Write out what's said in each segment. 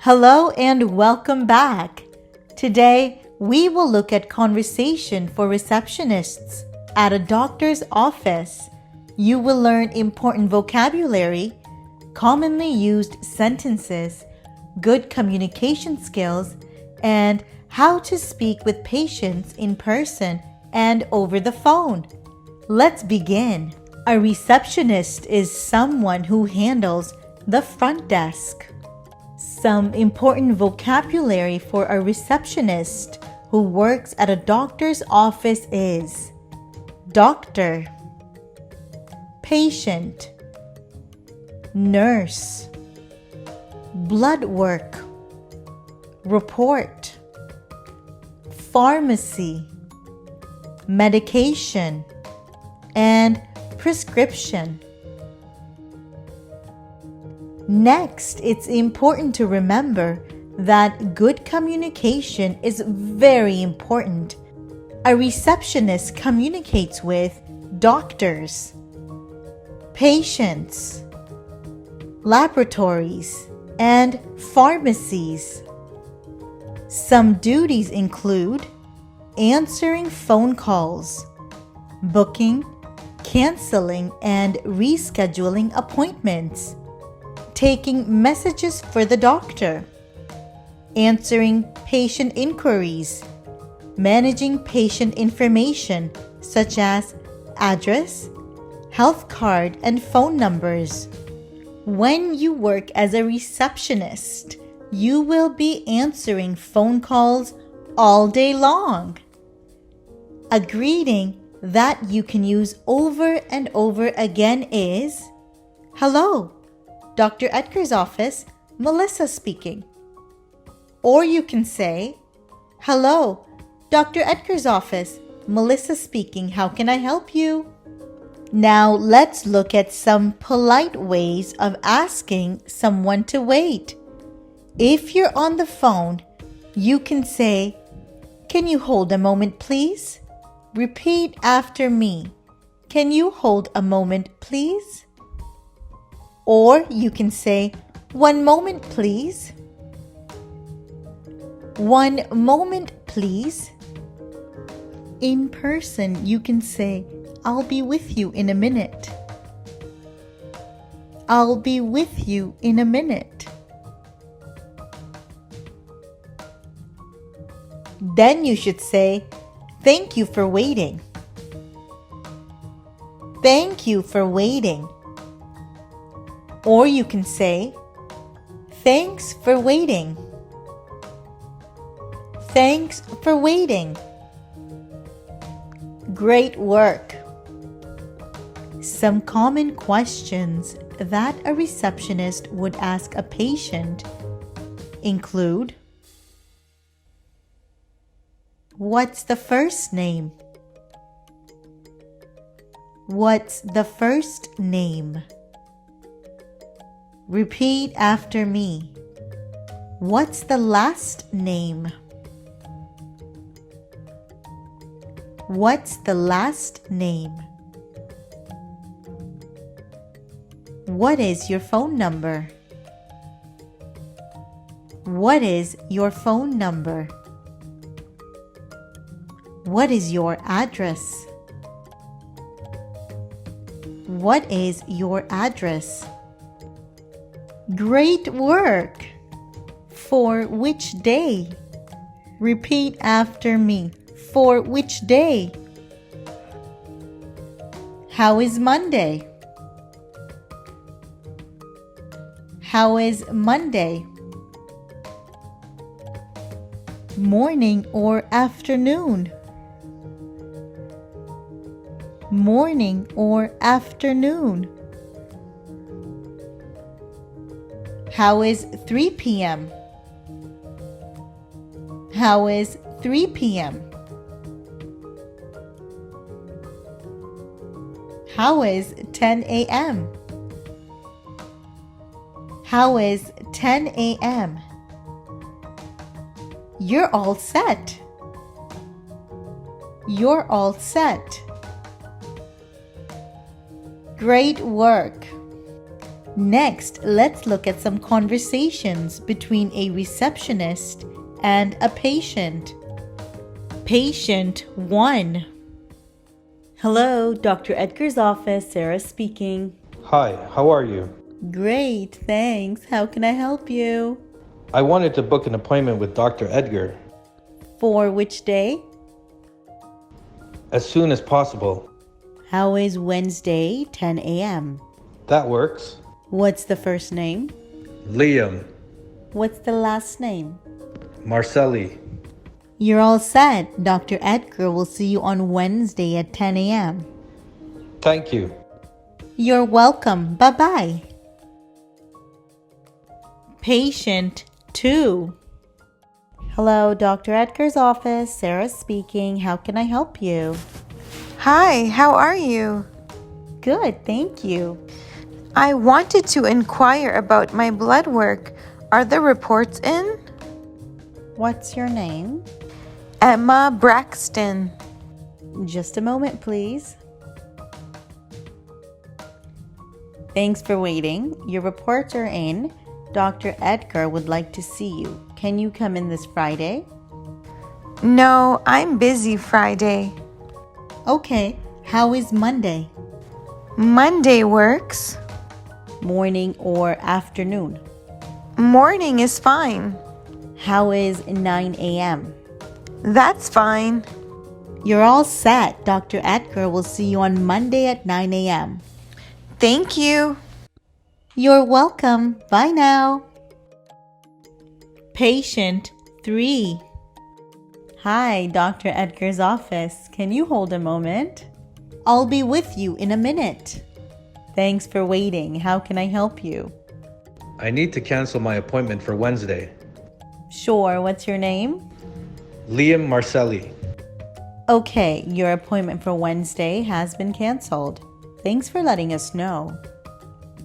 Hello and welcome back. Today, we will look at conversation for receptionists. At a doctor's office, you will learn important vocabulary, commonly used sentences, good communication skills, and how to speak with patients in person and over the phone. Let's begin. A receptionist is someone who handles the front desk. Some important vocabulary for a receptionist who works at a doctor's office is doctor, patient, nurse, blood work, report, pharmacy, medication, and prescription. Next, it's important to remember that good communication is very important. A receptionist communicates with doctors, patients, laboratories, and pharmacies. Some duties include answering phone calls, booking, canceling, and rescheduling appointments, taking messages for the doctor, answering patient inquiries, managing patient information such as address, health card, and phone numbers. When you work as a receptionist, you will be answering phone calls all day long. A greeting that you can use over and over again is, "Hello, Dr. Edgar's office, Melissa speaking." Or you can say, "Hello, Dr. Edgar's office, Melissa speaking. How can I help you?" Now let's look at some polite ways of asking someone to wait. If you're on the phone, you can say, "Can you hold a moment, please?" Repeat after me. "Can you hold a moment, please?" Or you can say, "One moment, please." "One moment, please." In person, you can say, "I'll be with you in a minute." "I'll be with you in a minute." Then you should say, "Thank you for waiting." "Thank you for waiting." Or you can say, "Thanks for waiting." "Thanks for waiting." Great work. Some common questions that a receptionist would ask a patient include, "What's the first name?" "What's the first name?" Repeat after me. "What's the last name?" "What's the last name?" What is your phone number? What is your phone number? What is your address? What is your address? Great work! For which day? Repeat after me. For which day? How is Monday? How is Monday? Morning or afternoon? Morning or afternoon? How is 3 p.m.? How is 3 p.m.? How is 10 a.m.? How is 10 a.m.? You're all set. You're all set. Great work. Next, let's look at some conversations between a receptionist and a patient. Patient 1. Hello, Dr. Edgar's office, Sarah speaking. Hi, how are you? Great, thanks. How can I help you? I wanted to book an appointment with Dr. Edgar For which day? as soon as possible. How is Wednesday, 10 a.m.? That works. What's the first name? Liam, What's the last name? Marcelli. You're all set. Dr. Edgar will see you on Wednesday at 10 a.m. Thank you. You're welcome. Bye-bye. Patient 2. Hello, Dr. Edgar's office. Sarah speaking. How can I help you? Hi, how are you? Good, thank you. I wanted to inquire about my blood work. Are the reports in? What's your name? Emma Braxton. Just a moment, please. Thanks for waiting. Your reports are in. Dr. Edgar would like to see you. Can you come in this Friday? No, I'm busy Friday. Okay. How is Monday? Monday works. Morning or afternoon? Morning is fine. How is 9 a.m.? That's fine. You're all set. Dr. Edgar will see you on Monday at 9 a.m. Thank you. You're welcome. Bye now. Patient 3. Hi, Dr. Edgar's office. Can you hold a moment? I'll be with you in a minute. Thanks for waiting. How can I help you? I need to cancel my appointment for Wednesday. Sure. What's your name? Liam Marcelli. Okay, your appointment for Wednesday has been canceled. Thanks for letting us know.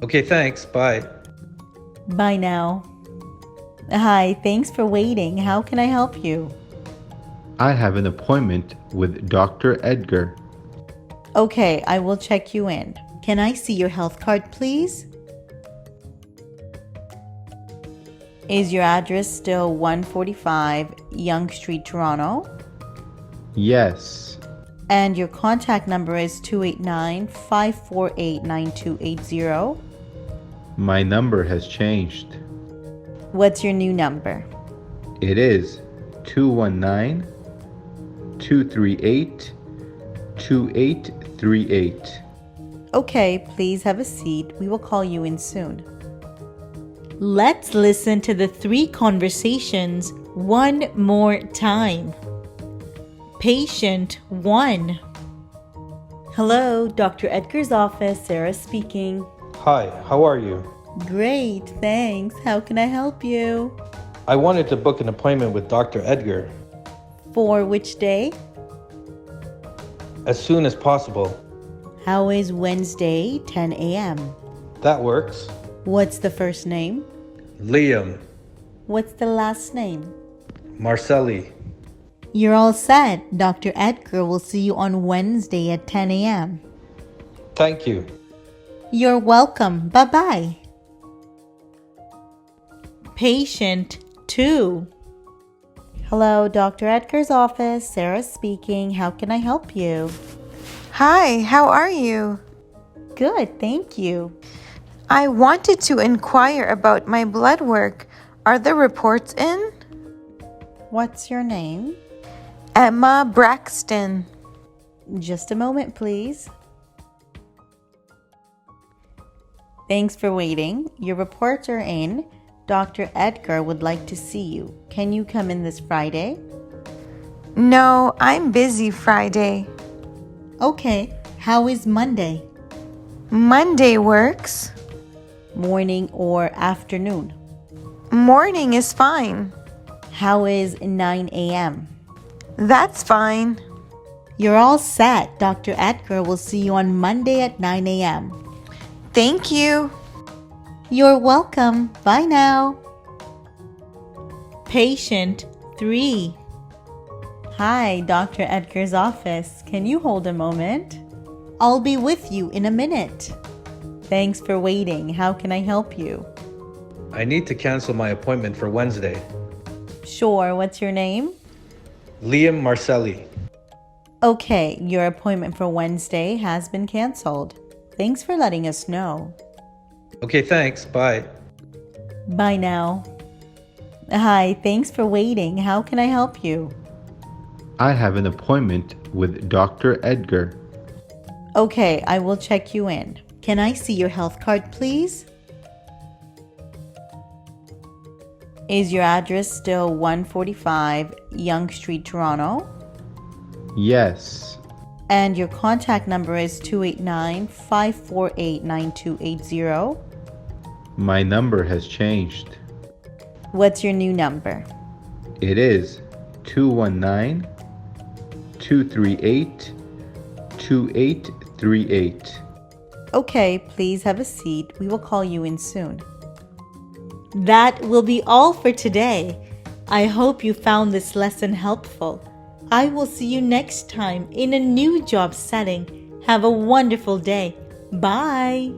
Okay, thanks. Bye. Bye now. Hi, thanks for waiting. How can I help you? I have an appointment with Dr. Edgar. Okay, I will check you in. Can I see your health card, please? Is your address still 145 Yonge Street, Toronto? Yes, And your contact number is 289-548-9280. my number has changed. What's your new number? It is 219-238-2838. Okay, please have a seat. We will call you in soon. Let's listen to the 3 conversations one more time. Patient 1. Hello, Dr. Edgar's office. Sarah speaking. Hi, how are you? Great, thanks. How can I help you? I wanted to book an appointment with Dr. Edgar For which day? as soon as possible. How is Wednesday, 10 a.m.? That works. What's the first name? Liam, What's the last name? Marcelli. You're all set. Dr. Edgar will see you on Wednesday at 10 a.m. Thank you. You're welcome. Bye-bye. Patient 2. Hello, Dr. Edgar's office. Sarah speaking. How can I help you? Hi, how are you? Good, thank you. I wanted to inquire about my blood work. Are the reports in? What's your name? Emma Braxton. Just a moment, please. Thanks for waiting. Your reports are in. Dr. Edgar would like to see you. Can you come in this Friday? No, I'm busy Friday. Okay. How is Monday? Monday works. Morning or afternoon? Morning is fine. How is 9 a.m.? That's fine. You're all set. Dr. Edgar will see you on Monday at 9 a.m. Thank you. You're welcome. Bye now. Patient 3. Hi, Dr. Edgar's office. Can you hold a moment? I'll be with you in a minute. Thanks for waiting. How can I help you? I need to cancel my appointment for Wednesday. Sure, what's your name? Liam Marcelli. Okay, your appointment for Wednesday has been canceled. Thanks for letting us know. Okay, thanks. Bye. Bye now. Hi, thanks for waiting. How can I help you? I have an appointment with Dr. Edgar. Okay, I will check you in. Can I see your health card, please? Is your address still 145 Yonge Street, Toronto? Yes. And your contact number is 289-548-9280. My number has changed. What's your new number? It is 219-238-2838. Okay, please have a seat. We will call you in soon. That will be all for today. I hope you found this lesson helpful. I will see you next time in a new job setting. Have a wonderful day. Bye.